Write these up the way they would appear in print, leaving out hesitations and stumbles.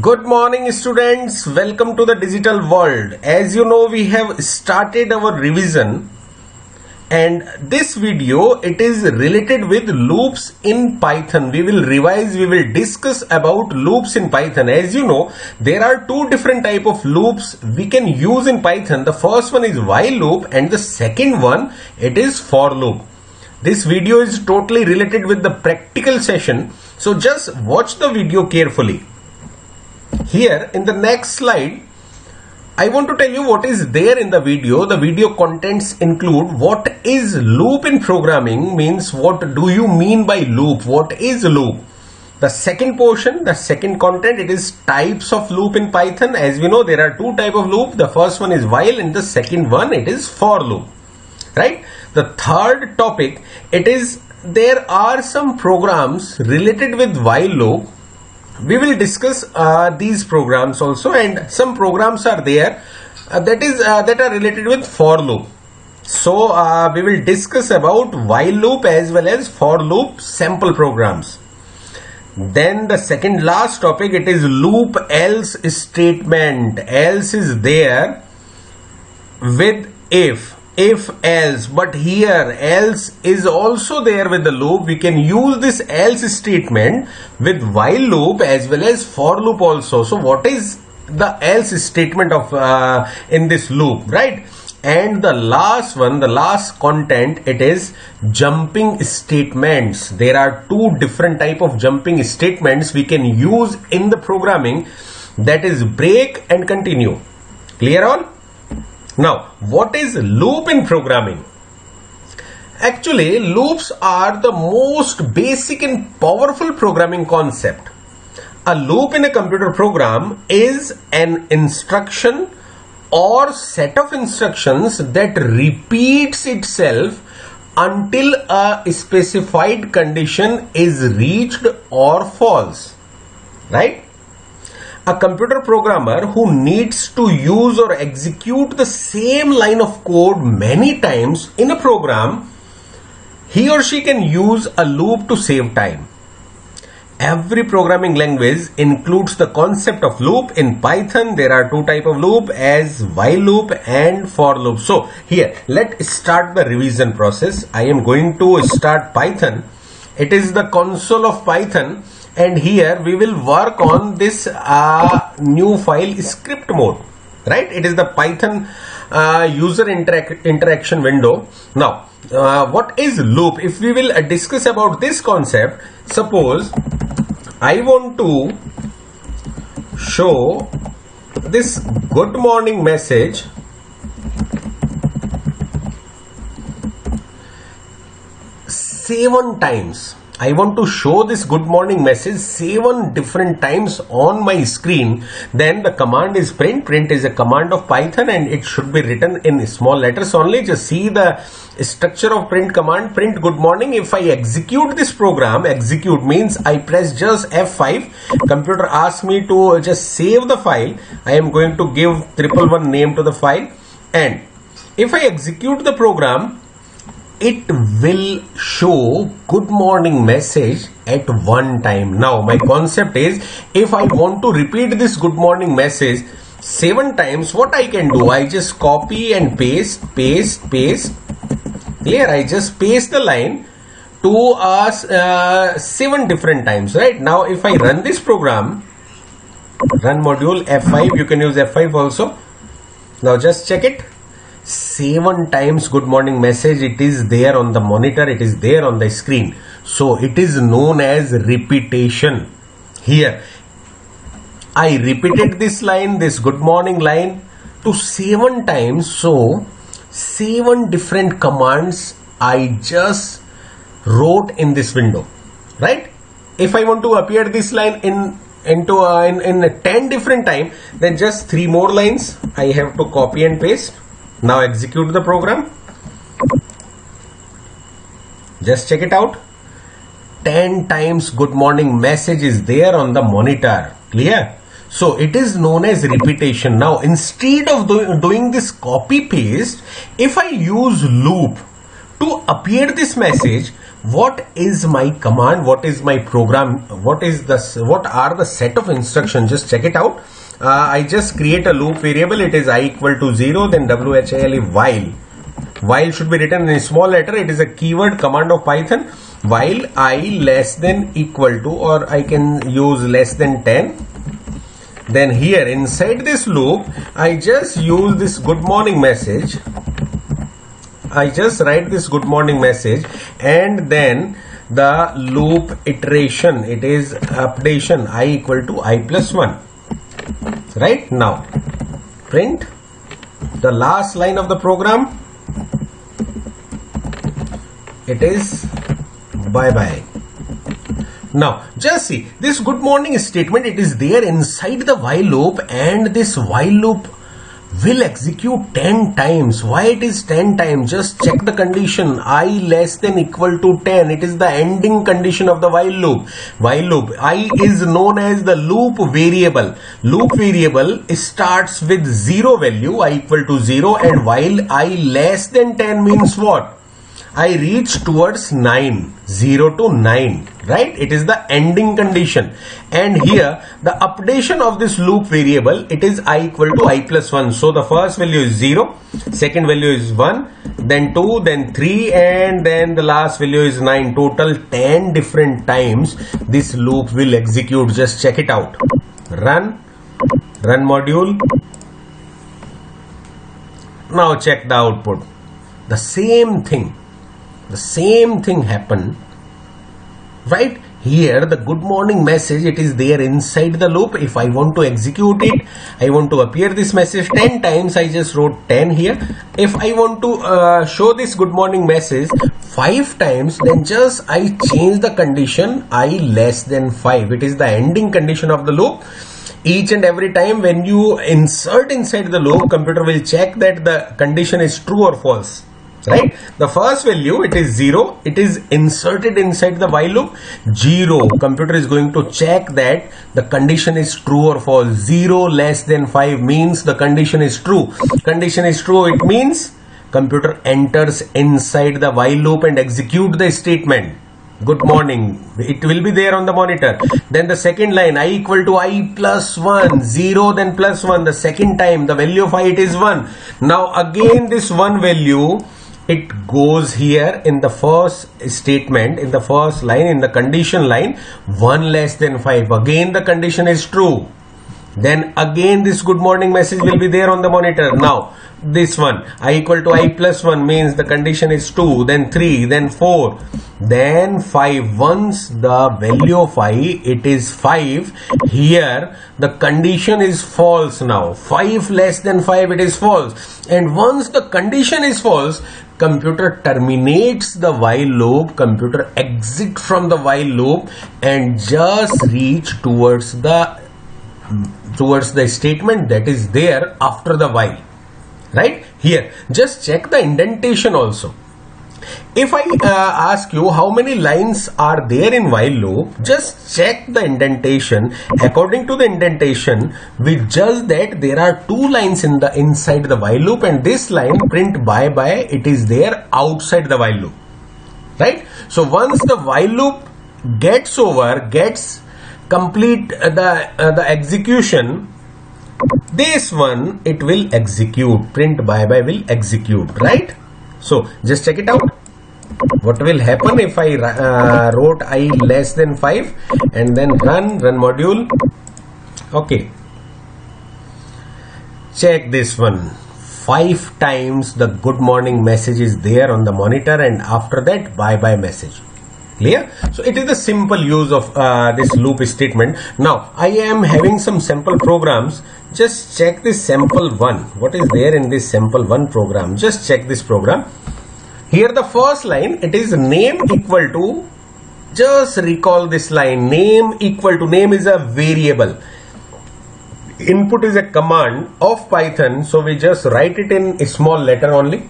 Good morning students, welcome to the digital world. As you know, we have started our revision and this video it is related with loops in Python. We will revise, we will discuss about loops in Python. As you know, there are two different type of loops we can use in Python. The first one is while loop and the second one it is for loop. This video is totally related with the practical session, so just watch the video carefully. Here in the next slide, I want to tell you what is there in the video. The video contents include what is loop in programming, means what do you mean by loop, what is loop. The second portion, the second content, it is types of loop in Python. As we know, there are two type of loop. The first one is while and the second one it is for loop, right? The third topic, it is there are some programs related with while loop. We will discuss these programs also, and some programs are there that are related with for loop. So we will discuss about while loop as well as for loop sample programs. Then the second last topic, it is loop else statement. Else is there with if else, but here else is also there with the loop. We can use this else statement with while loop as well as for loop also. So what is the else statement of in this loop, right? And the last one, the last content, it is jumping statements. There are two different type of jumping statements we can use in the programming, that is break and continue. Clear all? Now, what is loop in programming? Actually, loops are the most basic and powerful programming concept. A loop in a computer program is an instruction or set of instructions that repeats itself until a specified condition is reached or false, right? A computer programmer who needs to use or execute the same line of code many times in a program, he or she can use a loop to save time. Every programming language includes the concept of loop. In Python, there are two type of loop, as while loop and for loop. So here, let's start the revision process. I am going to start Python. It is the console of Python. And here we will work on this new file script mode, right? It is the Python user interaction window. Now, what is loop? If we will discuss about this concept, suppose I want to show this good morning message seven times. I want to show this good morning message 7 different times on my screen. Then the command is print. Print is a command of Python and it should be written in small letters only. Just see the structure of print command. Print good morning. If I execute this program, execute means I press just F5. Computer asks me to just save the file. I am going to give 111 name to the file. And if I execute the program, it will show good morning message at one time. Now my concept is, if I want to repeat this good morning message 7 times, what I can do, I just copy and paste. Clear? I just paste the line to 7 different times, right? Now if I run this program, run module F5, you can use F5 also. Now just check it. 7 times good morning message, it is there on the monitor, it is there on the screen. So it is known as repetition. Here I repeated this line, this good morning line to 7 times. So 7 different commands I just wrote in this window, right? If I want to appear this line in 10 different time, then just 3 more lines I have to copy and paste. Now execute the program. Just check it out. 10 times good morning message is there on the monitor. Clear? So it is known as repetition. Now instead of doing this copy paste, if I use loop to appear this message, what is my command, what is my program, what are the set of instructions. Just check it out. I just create a loop variable. It is I equal to 0, then while. While should be written in a small letter. It is a keyword command of Python. While I less than equal to, or I can use less than 10. Then here inside this loop, I just use this good morning message. I just write this good morning message, and then the loop iteration, it is updation I equal to I plus 1. Right now, print the last line of the program. It is bye bye. Now just see this good morning statement. It is there inside the while loop, and this while loop will execute 10 times. Why it is 10 times? Just check the condition. I less than equal to 10. It is the ending condition of the while loop. While loop, I is known as the loop variable. Loop variable starts with 0 value, I equal to 0, and while I less than 10 means what? I reach towards 9, 0 to 9, right? It is the ending condition. And here the updation of this loop variable, it is I equal to I plus 1. So the first value is 0, second value is 1, then 2, then 3, and then the last value is 9. Total 10 different times this loop will execute. Just check it out. Run module. Now check the output. The same thing happened, right? Here the good morning message, it is there inside the loop. If I want to execute it, I want to appear this message 10 times, I just wrote 10 here. If I want to show this good morning message 5 times, then just I change the condition I less than 5. It is the ending condition of the loop. Each and every time when you insert inside the loop, computer will check that the condition is true or false. Right? The first value, it is 0. It is inserted inside the while loop. 0. Computer is going to check that the condition is true or false. 0 less than 5 means the condition is true. Condition is true. It means computer enters inside the while loop and execute the statement. Good morning. It will be there on the monitor. Then the second line, I equal to I plus 1. 0 then plus 1. The second time the value of I, it is 1. Now again this 1 value, it goes here in the first statement, in the first line, in the condition line, 1 less than 5. Again the condition is true. Then again this good morning message will be there on the monitor. Now this one, I equal to I plus 1 means the condition is 2, then 3, then 4, then 5. Once the value of I, it is 5, here the condition is false now. 5 less than 5, it is false. And once the condition is false, computer terminates the while loop, computer exit from the while loop and just reach towards the statement that is there after the while. Right? Here, just check the indentation also. If I ask you how many lines are there in while loop, just check the indentation. According to the indentation, we judge that there are 2 lines inside the while loop, and this line print bye bye, it is there outside the while loop. Right? So once the while loop gets complete the execution, this one it will execute. Print bye bye will execute. Right? So just check it out. What will happen if I wrote I less than 5 and then run module. Okay. Check this one. 5 times the good morning message is there on the monitor, and after that bye bye message. Clear? So it is the simple use of this loop statement. Now I am having some sample programs. Just check this sample 1. What is there in this sample 1 program? Just check this program. Here the first line, it is name equal to, just recall this line, name equal to, name is a variable. Input is a command of Python, so we just write it in a small letter only.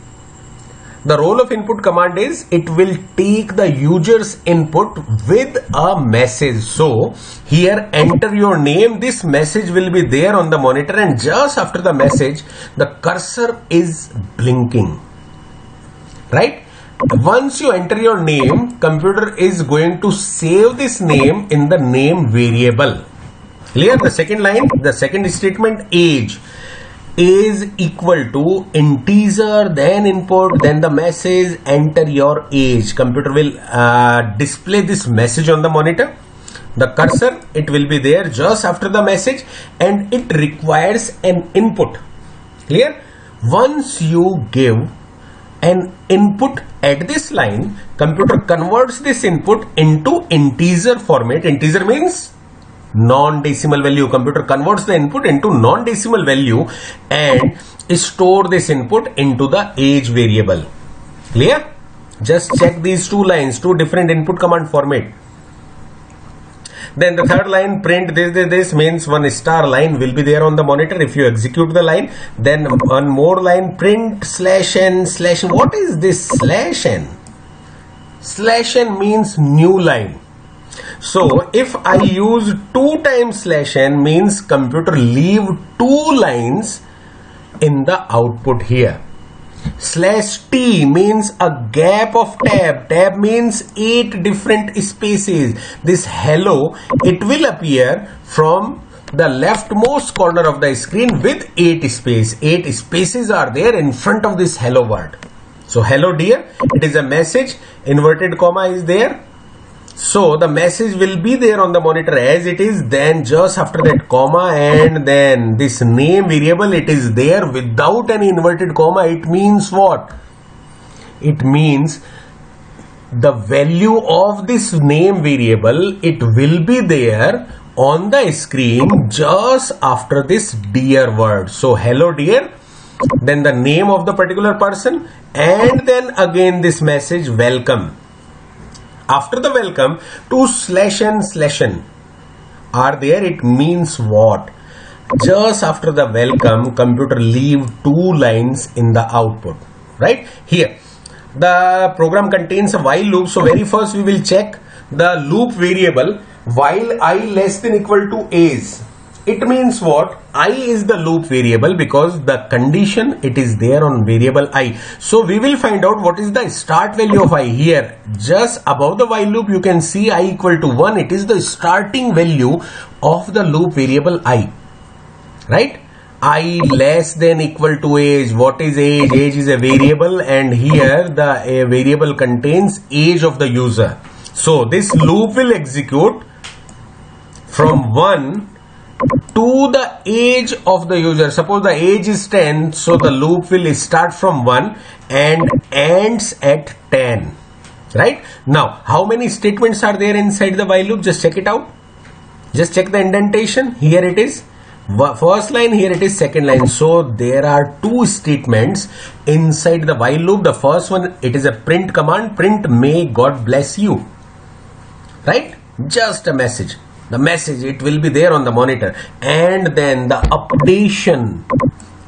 The role of input command is it will take the user's input with a message. So here enter your name, this message will be there on the monitor, and just after the message the cursor is blinking. Right? Once you enter your name, computer is going to save this name in the name variable. Clear? The second line, the second statement, age is equal to integer, then input, then the message, enter your age. Computer will display this message on the monitor. The cursor, it will be there just after the message, and it requires an input. Clear? Once you give an input at this line, computer converts this input into integer format. Integer means non-decimal value. Computer converts the input into non-decimal value and store this input into the age variable. Clear? Just check these two lines, two different input command format. Then the third line, print this means one star line will be there on the monitor if you execute the line. Then one more line, print /n/n. What is this /n? /n means new line. So if I use 2 times /n means computer leave 2 lines in the output here. /t means a gap of tab. Tab means 8 different spaces. This hello, it will appear from the leftmost corner of the screen with 8 spaces. 8 spaces are there in front of this hello word. So hello dear, it is a message, inverted comma is there. So the message will be there on the monitor as it is, then just after that comma, and then this name variable, it is there without any inverted comma. It means what? It means the value of this name variable, it will be there on the screen just after this dear word. So hello dear, then the name of the particular person, and then again this message welcome. After the welcome, 2 /n/n are there. It means what? Just after the welcome, computer leave 2 lines in the output. Right? Here, the program contains a while loop. So very first we will check the loop variable while I less than equal to age. It means what? I is the loop variable because the condition, it is there on variable I. So we will find out what is the start value of I here. Just above the while loop you can see I equal to 1. It is the starting value of the loop variable I. Right? I less than equal to age. What is age? Age is a variable, and here the variable contains age of the user. So this loop will execute from 1 to the age of the user. Suppose the age is 10, so the loop will start from 1 and ends at 10. Right? Now, how many statements are there inside the while loop? Just check it out. Just check the indentation. Here it is. First line, here it is second line. So there are 2 statements inside the while loop. The first one, it is a print command. Print may God bless you. Right? Just a message. The message, it will be there on the monitor, and then the updation,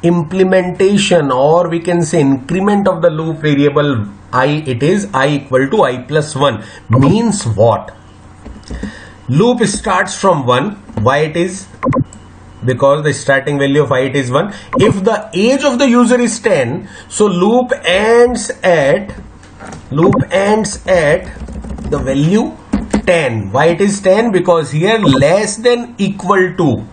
implementation, or we can say increment of the loop variable I, it is I equal to I plus 1. Means what? Loop starts from 1. Why it is? Because the starting value of I, it is 1. If the age of the user is 10, so loop ends at the value 10. Why it is 10? Because here less than equal to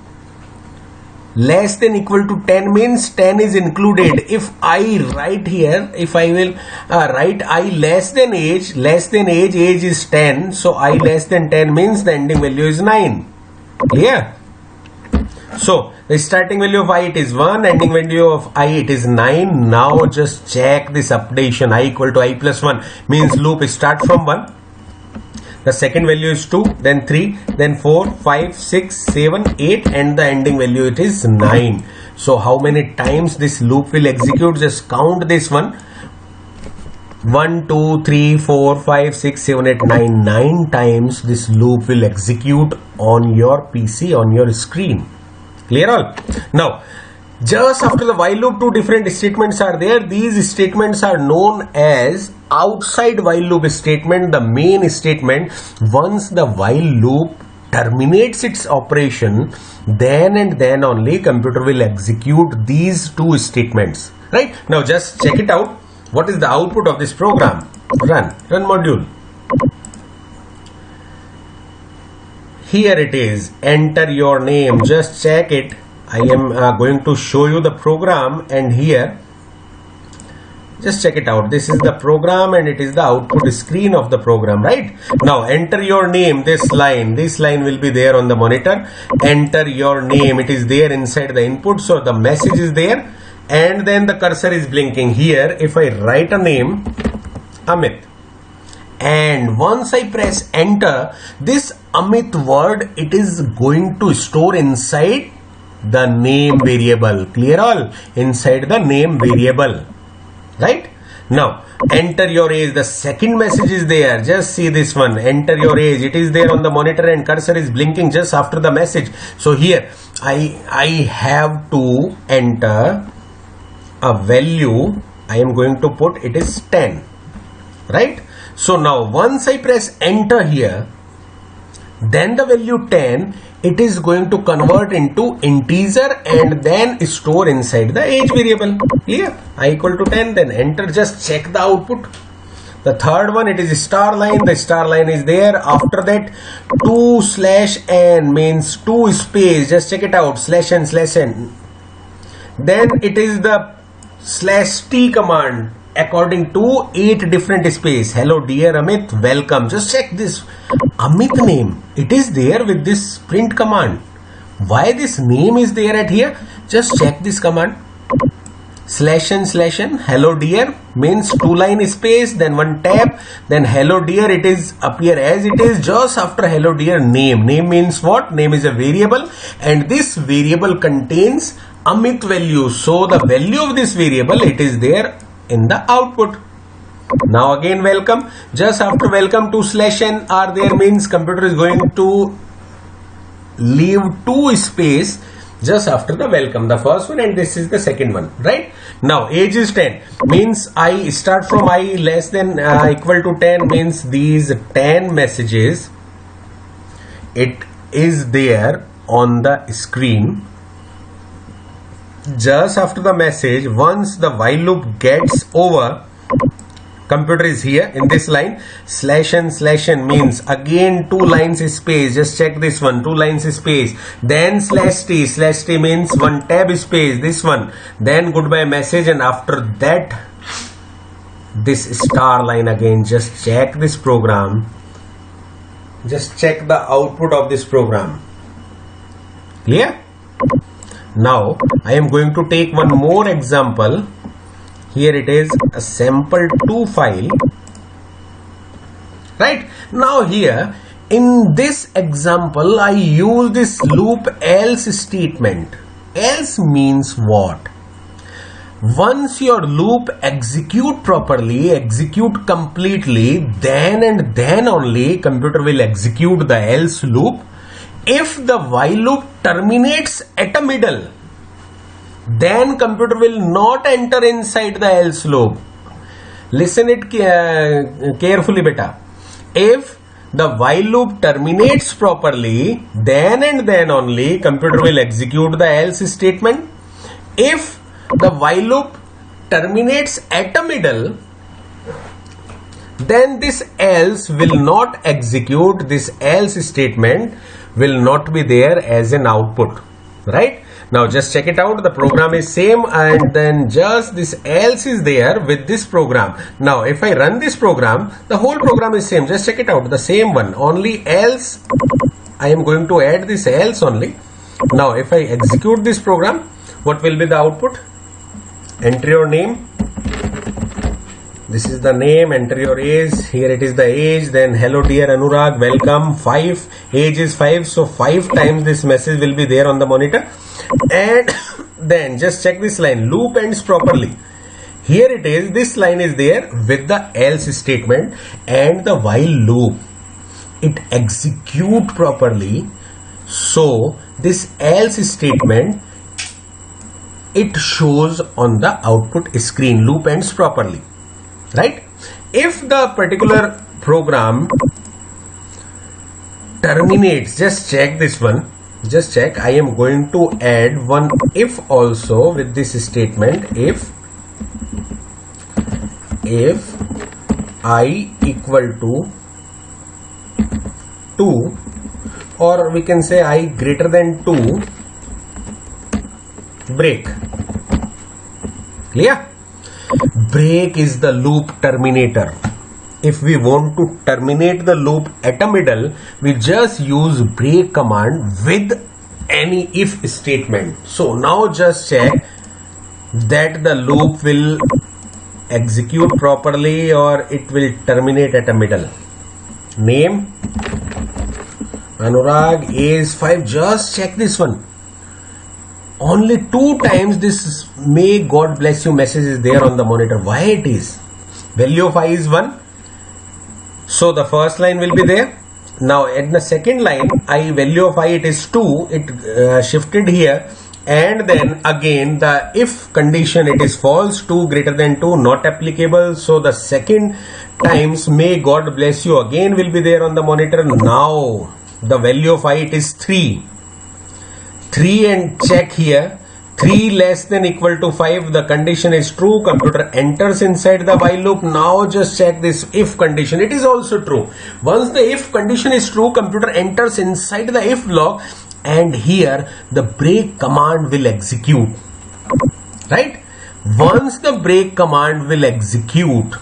10 means 10 is included. If I write here, if I will write I less than age is 10, so I less than 10 means the ending value is 9. Clear? So the starting value of I, it is 1, ending value of I, it is 9. Now just check this updation. I equal to I plus 1 means loop start from 1. The second value is 2, then 3, then 4, 5, 6, 7, 8, and the ending value, it is 9. So how many times this loop will execute? Just count this one. 1, 2, 3, 4, 5, 6, 7, 8, 9. 9 times this loop will execute on your PC, on your screen. Clear all? Now, just after the while loop, 2 different statements are there. These statements are known as outside while loop statement. The main statement, once the while loop terminates its operation, then and then only computer will execute these 2 statements. Right? Now just check it out. What is the output of this program? run module. Here it is, enter your name. Just check it. I am going to show you the program, and here just check it out. This is the program and it is the output screen of the program, right? Now enter your name. This line will be there on the monitor. Enter your name. It is there inside the input, so the message is there, and then the cursor is blinking. Here if I write a name, Amit, and once I press enter, this Amit word, it is going to store inside the name variable. Clear all? Inside the name variable, right? Now enter your age. The second message is there. Just see this one, enter your age. It is there on the monitor and cursor is blinking just after the message. So here I have to enter a value. I am going to put it is 10, right? So now once I press enter here, then the value 10, it is going to convert into integer and then store inside the age variable. Clear? I equal to 10, then enter. Just check the output. The third one, it is star line. The star line is there. After that, 2/n means 2 space. Just check it out. /n/n. Then it is the /t command. According to 8 different space. Hello dear Amit, welcome. Just check this Amit name. It is there with this print command. Why this name is there at here? Just check this command. /n/n. Hello dear means 2 line space, then 1 tab, then hello dear. It is appear as it is. Just after hello dear, name. Name means what? Name is a variable, and this variable contains Amit value. So the value of this variable, it is there in the output. Now again welcome. Just after welcome, 2/n are there means computer is going to leave 2 space just after the welcome, the first one, and this is the second one, right? Now age is 10 means I start from I less than equal to 10 means these 10 messages, it is there on the screen. Just after the message, once the while loop gets over, computer is here in this line. /n/n means again 2 lines space. Just check this one, 2 lines space. Then /t means 1 tab space. This one. Then goodbye message, and after that this star line again. Just check this program. Just check the output of this program. Clear? Now I am going to take one more example. Here it is a sample2 file, right? Now here in this example I use this loop else statement. Else means what? Once your loop execute properly, execute completely, then and then only computer will execute the else loop. If the while loop terminates at a middle, then computer will not enter inside the else loop. Listen it carefully, beta. If the while loop terminates properly, then and then only computer will execute the else statement. If the while loop terminates at a middle, then this else will not execute. This else statement will not be there as an output, right? Now just check it out. The program is same, and then just this else is there with this program. Now if I run this program, the whole program is same. Just check it out, the same one, only else I am going to add this else only. Now if I execute this program, what will be the output? Enter your name. This is the name. Enter your age. Here it is the age. Then hello dear Anurag, welcome. 5, age is 5, so 5 times this message will be there on the monitor. And then just check this line, loop ends properly. Here it is, this line is there with the else statement, and the while loop, it execute properly. So this else statement, it shows on the output screen, loop ends properly, right? If the particular program terminates, just check this one. Just check. I am going to add one if also with this statement. If I equal to 2, or we can say I greater than 2, break. Clear? Break is the loop terminator. If we want to terminate the loop at a middle, we just use break command with any if statement. So now just check that the loop will execute properly or it will terminate at a middle. Name Anurag, age 5. Just check this one. Only 2 times this may God bless you message is there on the monitor. Why it is? Value of I is 1. So the first line will be there. Now at the second line, I value of I it is 2. It shifted here. And then again the if condition it is false, 2 greater than 2 not applicable. So the second times may God bless you again will be there on the monitor. Now the value of I it is 3 and check here, 3 less than equal to 5, the condition is true, computer enters inside the while loop. Now just check this if condition, it is also true. Once the if condition is true, computer enters inside the if block, and here the break command will execute, right? Once the break command will execute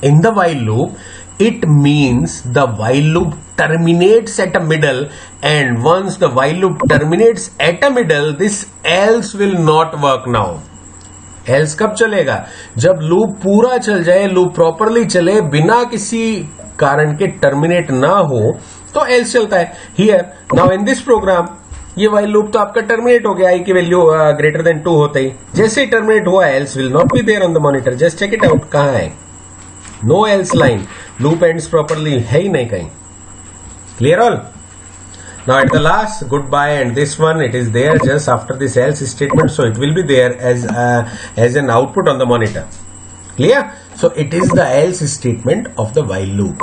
in the while loop, it means the while loop terminates at a middle, and once the while loop terminates at a middle, this else will not work now. Else कब चलेगा? जब loop पूरा चल जाए, loop properly चले, बिना किसी कारण के टर्मिनेट ना हो, तो else चलता है. Here now in this program, ये while loop तो आपका टर्मिनेट हो गया, i की वैल्यू ग्रेटर देन 2 होते ही. जैसे ही टर्मिनेट हुआ, else will not be there on the monitor. Just check it out. कहाँ है? No else line. Loop ends properly है ही नहीं कहीं. Clear all? Now at the last, goodbye, and this one it is there just after this else statement, so it will be there as an output on the monitor. Clear? So it is the else statement of the while loop.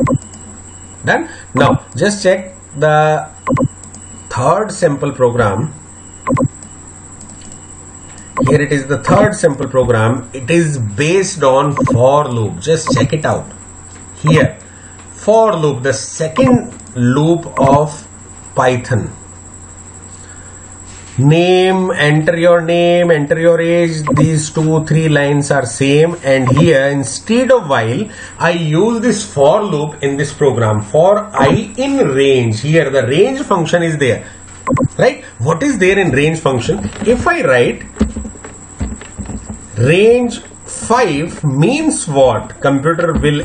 Done? Now just check the third sample program. Here it is the third sample program. It is based on for loop. Just check it out. Here, for loop, the second loop of Python. Name, enter your age. These 2-3 lines are same, and here instead of while, I use this for loop in this program. For I in range. Here the range function is there, right? What is there in range function? If I write range 5 means what? Computer will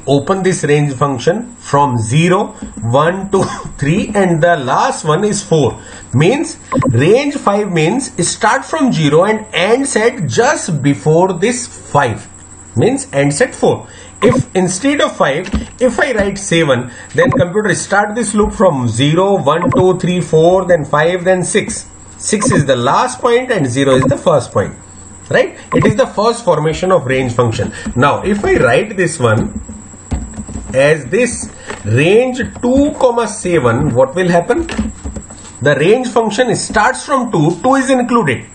open this range function from 0, 1, 2, 3, and the last one is 4. Means range 5 means start from 0 and ends at just before this 5. Means ends at 4. If instead of 5, if I write 7, then computer start this loop from 0, 1, 2, 3, 4, then 5, then 6. 6 is the last point and 0 is the first point. Right? It is the first formation of range function. Now, if I write this one as this range 2, 7, what will happen? The range function starts from 2, 2 is included.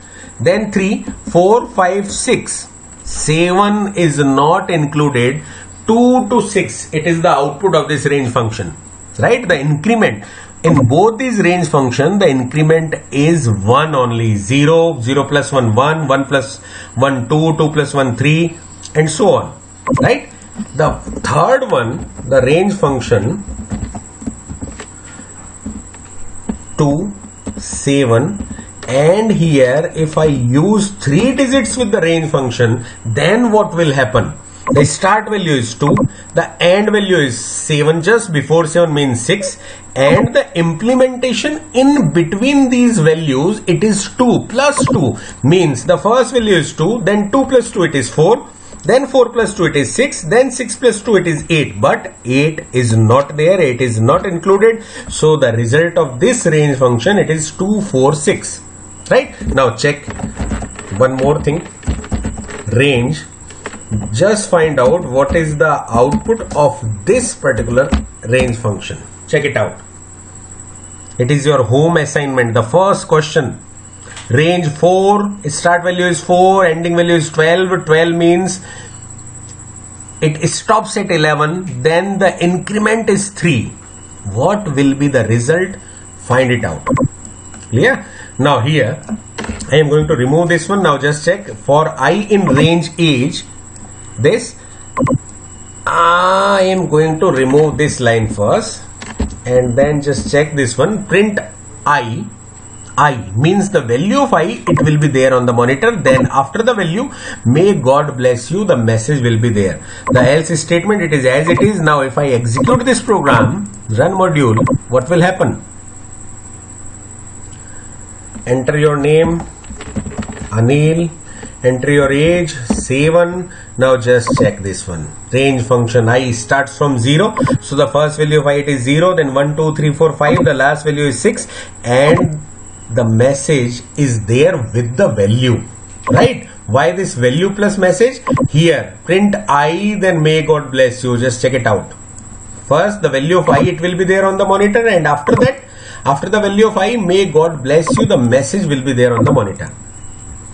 Then 3, 4, 5, 6. 7 is not included. 2 to 6, it is the output of this range function. Right? The increment. In both these range function, the increment is 1 only. 0, 0 plus 1, 1, 1 plus 1, 2, 2 plus 1, 3, and so on. Right? The third one, the range function 2, 7, and here if I use 3 digits with the range function, then what will happen? The start value is 2, the end value is 7, just before 7 means 6, and the implementation in between these values, it is 2 plus 2, means the first value is 2, then 2 plus 2 it is 4, then 4 plus 2 it is 6, then 6 plus 2 it is 8, but 8 is not there, 8 is not included, so the result of this range function, it is 2, 4, 6, right? Now check one more thing, range. Just find out what is the output of this particular range function. Check it out. It is your home assignment. The first question. Range 4, start value is 4, ending value is 12. 12 means it stops at 11, then the increment is 3. What will be the result? Find it out. Clear? Now here I am going to remove this one. Now just check for I in range age. This I am going to remove this line first, and then just check this one. Print I means the value of I, it will be there on the monitor. Then after the value, may God bless you, the message will be there. The else statement, it is as it is. Now if I execute this program, run module, what will happen? Enter your name, Anil. Enter your age, 7. Now just check this one. Range function I starts from 0. So the first value of I, it is 0. Then 1, 2, 3, 4, 5. The last value is 6. And the message is there with the value. Right? Why this value plus message? Here, print I, then may God bless you. Just check it out. First, the value of I, it will be there on the monitor. And after that, after the value of I, may God bless you, the message will be there on the monitor.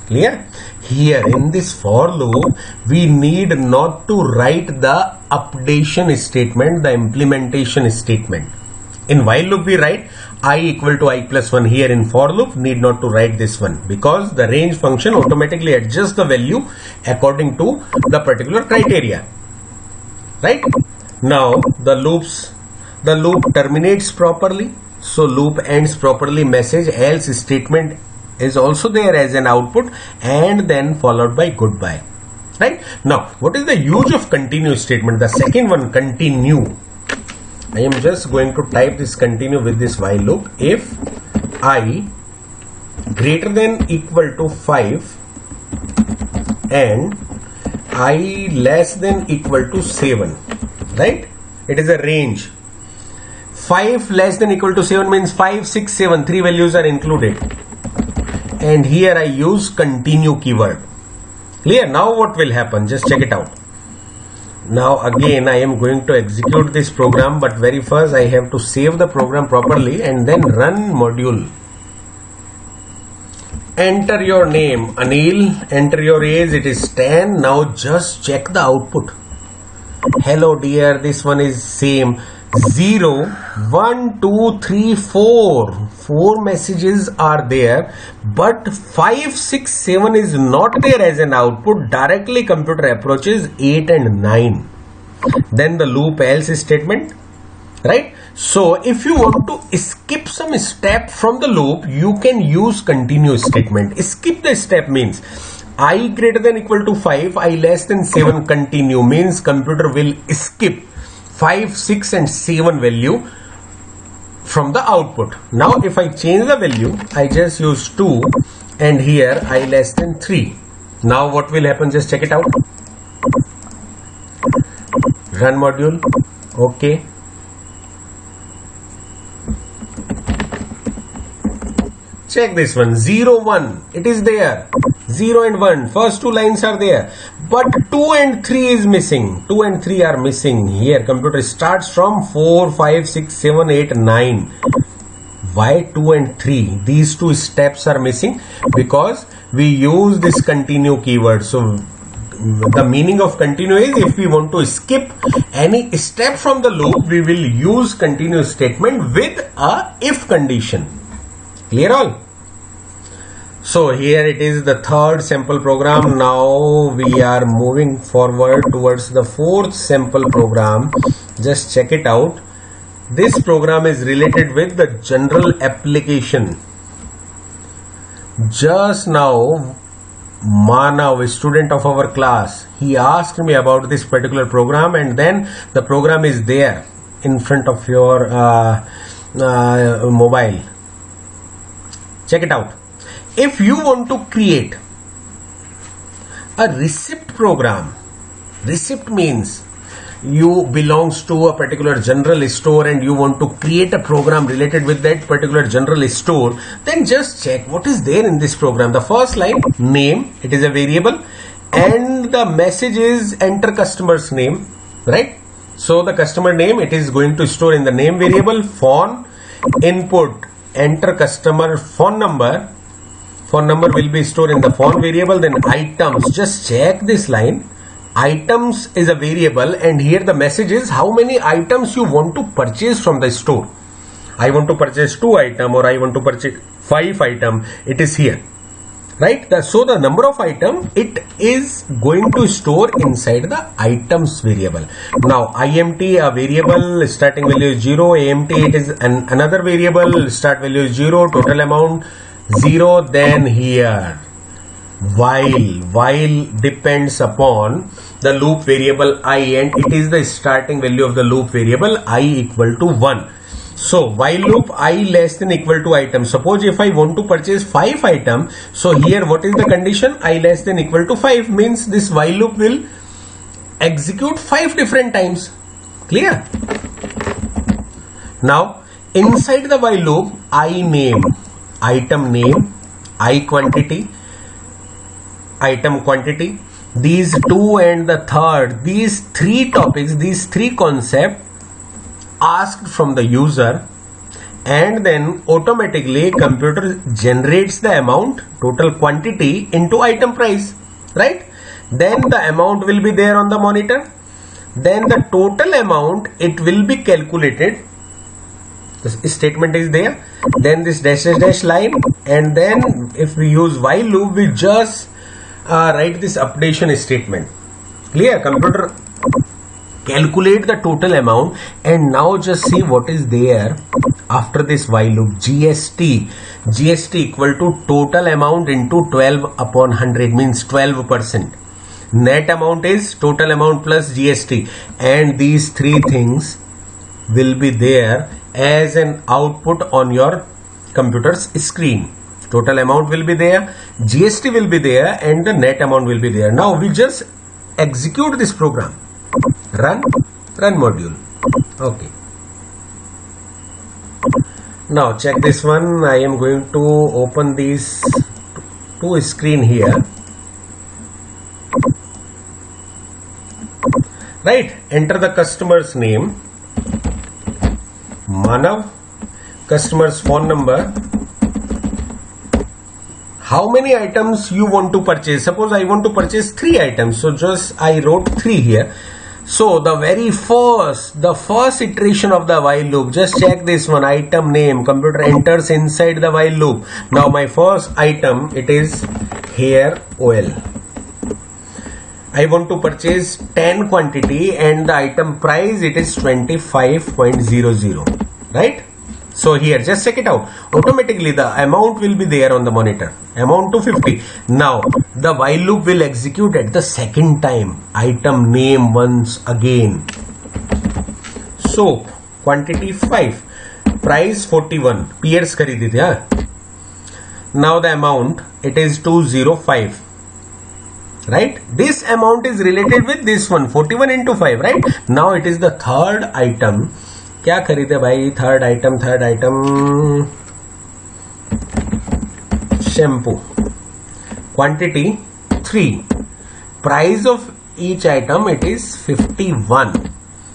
Clear? Here in this for loop, we need not to write the updation statement, the implementation statement. In while loop we write I equal to I plus 1. Here in for loop, need not to write this one, because the range function automatically adjusts the value according to the particular criteria. Right? Now the loop terminates properly. So loop ends properly, message else statement is also there as an output, and then followed by goodbye. Right? Now what is the use of continue statement? The second one, continue. I am just going to type this continue with this while loop. If I greater than equal to 5 and I less than equal to 7, right? It is a range. 5 less than equal to 7 means 5, 6, 7, 3 values are included. And here I use continue keyword. Clear? Now what will happen? Just check it out. Now again I am going to execute this program, but very first I have to save the program properly and then run module. Enter your name, Anil. Enter your age, it is 10. Now just check the output. Hello dear, this one is same. 0, 1, 2, 3, 4. 4 messages are there, but 5, 6, 7 is not there as an output. Directly computer approaches 8 and 9. Then the loop else statement. Right? So if you want to skip some step from the loop, you can use continue statement. Skip the step means I greater than equal to 5, I less than 7, continue means computer will skip 5, 6 and 7 value from the output. Now if I change the value, I just use 2 and here I less than 3. Now what will happen? Just check it out. Run module. Okay. Check this one. 0, 1. It is there. 0 and 1. First two lines are there. But 2 and 3 is missing. 2 and 3 are missing. Here computer starts from 4, 5, 6, 7, 8, 9. Why 2 and 3? These two steps are missing because we use this continue keyword. So the meaning of continue is if we want to skip any step from the loop, we will use continue statement with a if condition. Clear all? So here it is the third sample program. Now we are moving forward towards the fourth sample program. Just check it out. This program is related with the general application. Just now Manav, a student of our class, he asked me about this particular program, and then the program is there in front of your mobile. Check it out. If you want to create a receipt program, receipt means you belongs to a particular general store and you want to create a program related with that particular general store, then just check what is there in this program. The first line, name, it is a variable, and the message is enter customer's name, right? So the customer name, it is going to store in the name variable. Phone, input, enter customer phone number. Phone number will be stored in the phone variable. Then items, just check this line. items is a variable, and here the message is how many items you want to purchase from the store. I want to purchase 2 items, or I want to purchase 5 items. It is here, right? So the number of items it is going to store inside the items variable. Now IMT, a variable, starting value is 0. AMT, it is another variable, start value is 0, total amount 0. Then here while depends upon the loop variable I, and it is the starting value of the loop variable I equal to 1. So while loop I less than equal to item. Suppose if I want to purchase 5 items, so here what is the condition? I less than equal to 5 means this while loop will execute 5 different times. Clear? Now inside the while loop, I name, item name, I quantity, item quantity, these 2 and the third, these 3 topics, these 3 concepts asked from the user, and then automatically computer generates the amount, total quantity into item price, right? Then the amount will be there on the monitor, then the total amount it will be calculated. This statement is there, then this dash line, and then if we use while loop, we just write this updation statement. Clear? Computer calculate the total amount, and now just see what is there after this while loop. GST equal to total amount into 12 upon 100 means 12%. Net amount is total amount plus GST, and these 3 things will be there as an output on your computer's screen. Total amount will be there, GST will be there, and the net amount will be there. Now we just execute this program. Run module. Okay. Now check this one. I am going to open these 2 screen here. Right. Enter the customer's name, Manav, customer's phone number, how many items you want to purchase. Suppose I want to purchase 3 items, so just I wrote 3 here. So the first iteration of the while loop, just check this one, item name, computer enters inside the while loop. Now my first item, it is hair oil. I want to purchase 10 quantity, and the item price it is 25.00, right? So here just check it out, automatically the amount will be there on the monitor, amount to 50. Now the while loop will execute at the second time, item name once again. Soap quantity 5, price 41, pears खरीदी थी. Now the amount it is 205, right? This amount is related with this one, 41 into 5, right? Now it is the third item. क्या खरीदे भाई? Third item shampoo, quantity 3, price of each item it is 51.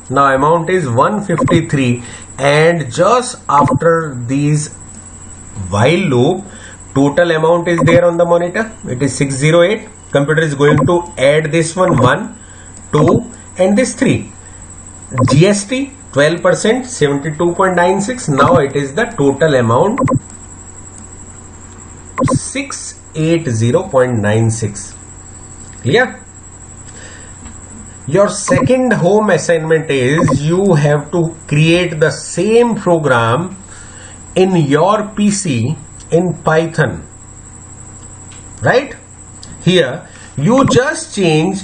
now amount is 153, and just after these while loop, total amount is there on the monitor, it is 608. Computer is going to add this one 1, 2 and this 3. GST 12%, 72.96. Now it is the total amount 680.96. Clear? Your second home assignment is you have to create the same program in your PC in Python. Right? Here you just change,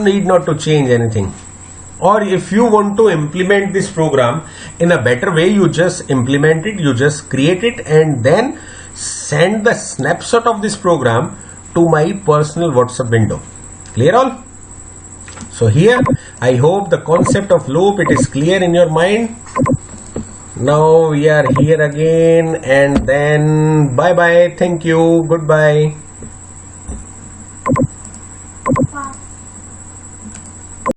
need not to change anything. Or if you want to implement this program in a better way, you just implement it, you just create it and then send the snapshot of this program to my personal WhatsApp window. Clear all? So here I hope the concept of loop it is clear in your mind. Now we are here again, and then bye bye, thank you, goodbye.